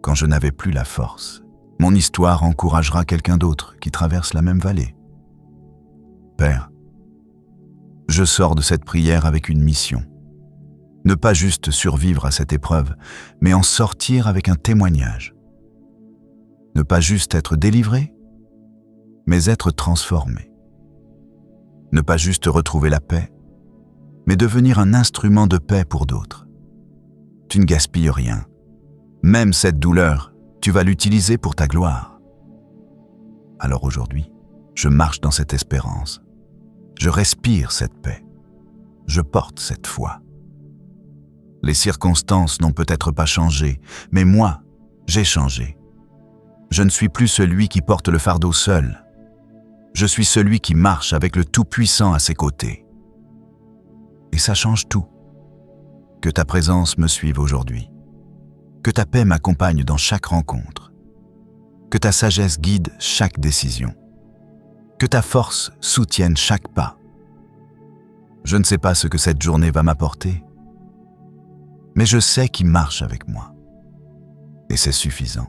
quand je n'avais plus la force. Mon histoire encouragera quelqu'un d'autre qui traverse la même vallée. Père, je sors de cette prière avec une mission. Ne pas juste survivre à cette épreuve, mais en sortir avec un témoignage. Ne pas juste être délivré, mais être transformé. Ne pas juste retrouver la paix, mais devenir un instrument de paix pour d'autres. Tu ne gaspilles rien. Même cette douleur, tu vas l'utiliser pour ta gloire. Alors aujourd'hui, je marche dans cette espérance. Je respire cette paix. Je porte cette foi. Les circonstances n'ont peut-être pas changé, mais moi, j'ai changé. Je ne suis plus celui qui porte le fardeau seul. Je suis celui qui marche avec le Tout-Puissant à ses côtés. Et ça change tout. Que ta présence me suive aujourd'hui. Que ta paix m'accompagne dans chaque rencontre. Que ta sagesse guide chaque décision. Que ta force soutienne chaque pas. Je ne sais pas ce que cette journée va m'apporter, mais je sais qui marche avec moi. Et c'est suffisant.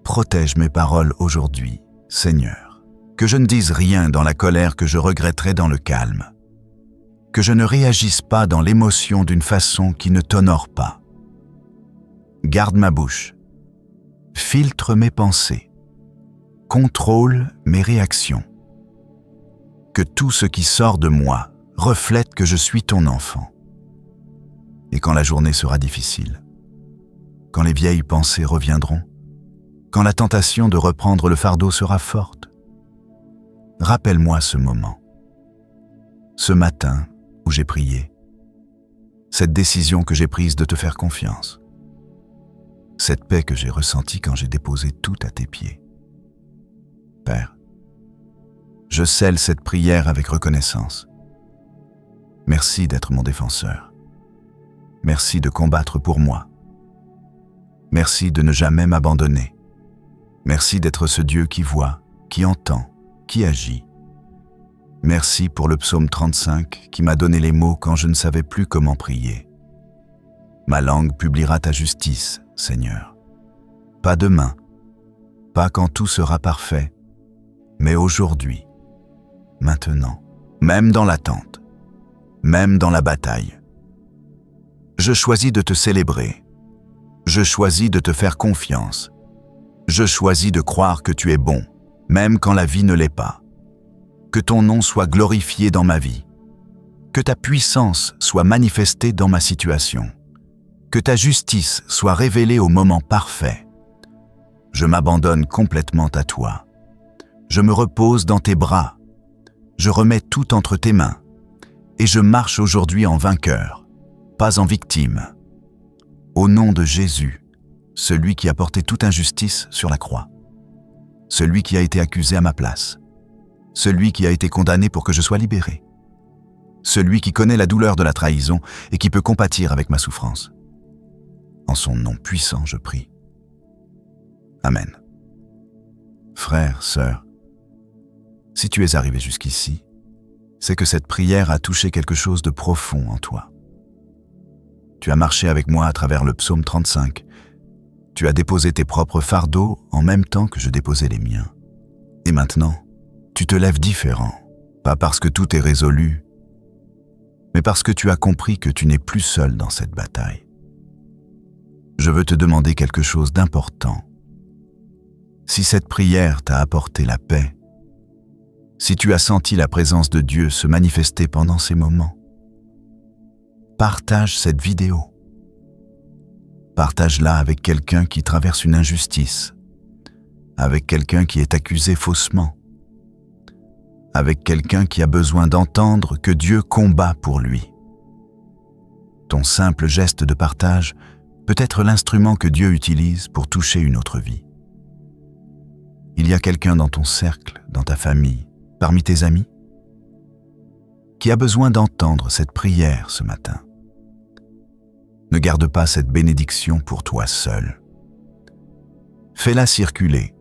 Protège mes paroles aujourd'hui, Seigneur. Que je ne dise rien dans la colère que je regretterai dans le calme. Que je ne réagisse pas dans l'émotion d'une façon qui ne t'honore pas. Garde ma bouche. Filtre mes pensées. Contrôle mes réactions. Que tout ce qui sort de moi reflète que je suis ton enfant. Et quand la journée sera difficile, quand les vieilles pensées reviendront, quand la tentation de reprendre le fardeau sera forte, rappelle-moi ce moment, ce matin où j'ai prié, cette décision que j'ai prise de te faire confiance, cette paix que j'ai ressentie quand j'ai déposé tout à tes pieds. Père, je scelle cette prière avec reconnaissance. Merci d'être mon défenseur. Merci de combattre pour moi. Merci de ne jamais m'abandonner. Merci d'être ce Dieu qui voit, qui entend, qui agit. Merci pour le psaume 35 qui m'a donné les mots quand je ne savais plus comment prier. Ma langue publiera ta justice, Seigneur. Pas demain, pas quand tout sera parfait, mais aujourd'hui, maintenant, même dans l'attente, même dans la bataille. Je choisis de te célébrer. Je choisis de te faire confiance. Je choisis de croire que tu es bon, même quand la vie ne l'est pas. Que ton nom soit glorifié dans ma vie. Que ta puissance soit manifestée dans ma situation. Que ta justice soit révélée au moment parfait. Je m'abandonne complètement à toi. Je me repose dans tes bras. Je remets tout entre tes mains. Et je marche aujourd'hui en vainqueur, pas en victime. Au nom de Jésus, celui qui a porté toute injustice sur la croix. Celui qui a été accusé à ma place. Celui qui a été condamné pour que je sois libéré. Celui qui connaît la douleur de la trahison et qui peut compatir avec ma souffrance. En son nom puissant, je prie. Amen. Frères, sœurs, si tu es arrivé jusqu'ici, c'est que cette prière a touché quelque chose de profond en toi. Tu as marché avec moi à travers le psaume 35. Tu as déposé tes propres fardeaux en même temps que je déposais les miens. Et maintenant, tu te lèves différent, pas parce que tout est résolu, mais parce que tu as compris que tu n'es plus seul dans cette bataille. Je veux te demander quelque chose d'important. Si cette prière t'a apporté la paix, si tu as senti la présence de Dieu se manifester pendant ces moments, partage cette vidéo. Partage-la avec quelqu'un qui traverse une injustice, avec quelqu'un qui est accusé faussement, avec quelqu'un qui a besoin d'entendre que Dieu combat pour lui. Ton simple geste de partage peut être l'instrument que Dieu utilise pour toucher une autre vie. Il y a quelqu'un dans ton cercle, dans ta famille, parmi tes amis, qui a besoin d'entendre cette prière ce matin. Ne garde pas cette bénédiction pour toi seul. Fais-la circuler.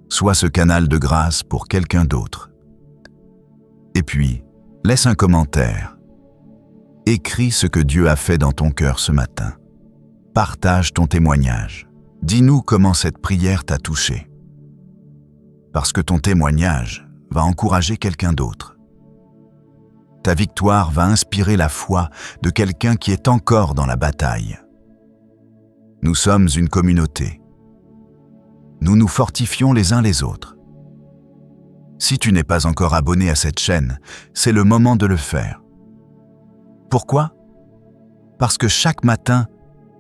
Sois ce canal de grâce pour quelqu'un d'autre. Et puis, laisse un commentaire. Écris ce que Dieu a fait dans ton cœur ce matin. Partage ton témoignage. Dis-nous comment cette prière t'a touché. Parce que ton témoignage va encourager quelqu'un d'autre. Ta victoire va inspirer la foi de quelqu'un qui est encore dans la bataille. Nous sommes une communauté. Nous nous fortifions les uns les autres. Si tu n'es pas encore abonné à cette chaîne, c'est le moment de le faire. Pourquoi? Parce que chaque matin,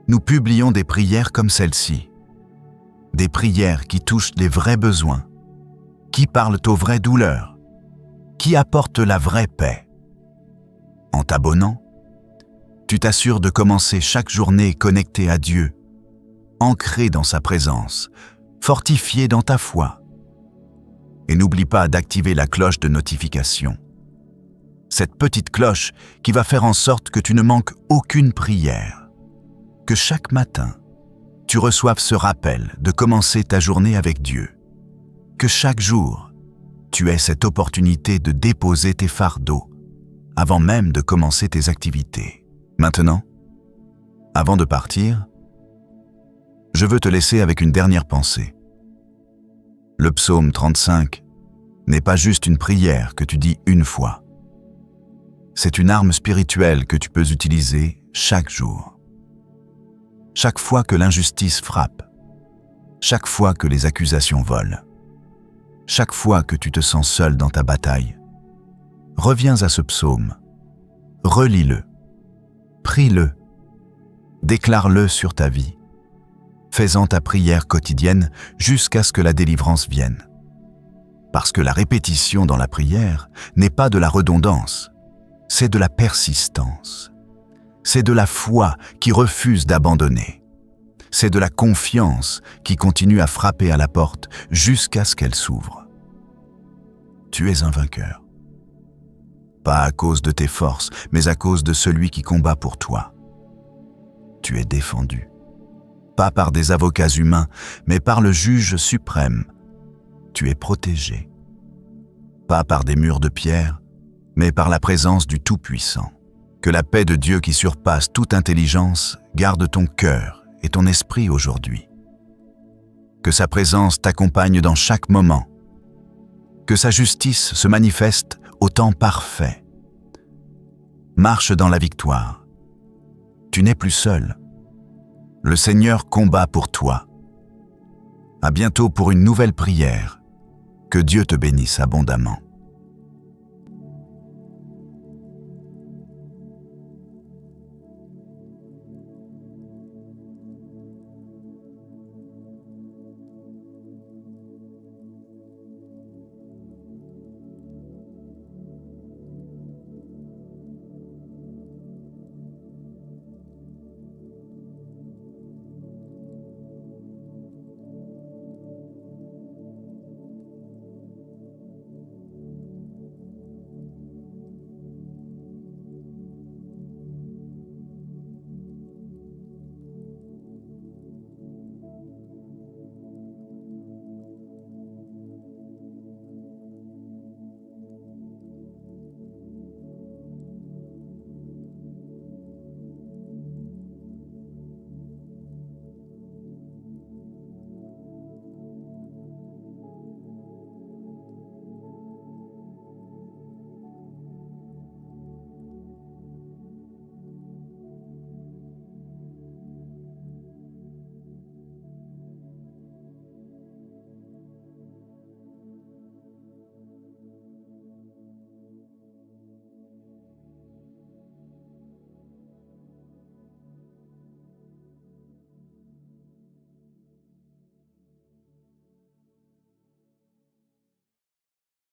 nous publions des prières comme celle-ci. Des prières qui touchent les vrais besoins, qui parlent aux vraies douleurs, qui apportent la vraie paix. En t'abonnant, tu t'assures de commencer chaque journée connecté à Dieu, ancré dans sa présence, fortifié dans ta foi. Et n'oublie pas d'activer la cloche de notification. Cette petite cloche qui va faire en sorte que tu ne manques aucune prière. Que chaque matin, tu reçoives ce rappel de commencer ta journée avec Dieu. Que chaque jour, tu aies cette opportunité de déposer tes fardeaux avant même de commencer tes activités. Maintenant, avant de partir, je veux te laisser avec une dernière pensée. Le psaume 35 n'est pas juste une prière que tu dis une fois. C'est une arme spirituelle que tu peux utiliser chaque jour. Chaque fois que l'injustice frappe, chaque fois que les accusations volent, chaque fois que tu te sens seul dans ta bataille, reviens à ce psaume, relis-le, prie-le, déclare-le sur ta vie, fais-en ta prière quotidienne jusqu'à ce que la délivrance vienne. Parce que la répétition dans la prière n'est pas de la redondance, c'est de la persistance. C'est de la foi qui refuse d'abandonner. C'est de la confiance qui continue à frapper à la porte jusqu'à ce qu'elle s'ouvre. Tu es un vainqueur. Pas à cause de tes forces, mais à cause de celui qui combat pour toi. Tu es défendu. Pas par des avocats humains, mais par le juge suprême. Tu es protégé. Pas par des murs de pierre, mais par la présence du Tout-Puissant. Que la paix de Dieu qui surpasse toute intelligence garde ton cœur et ton esprit aujourd'hui. Que sa présence t'accompagne dans chaque moment. Que sa justice se manifeste au temps parfait. Marche dans la victoire. Tu n'es plus seul. Le Seigneur combat pour toi. À bientôt pour une nouvelle prière. Que Dieu te bénisse abondamment.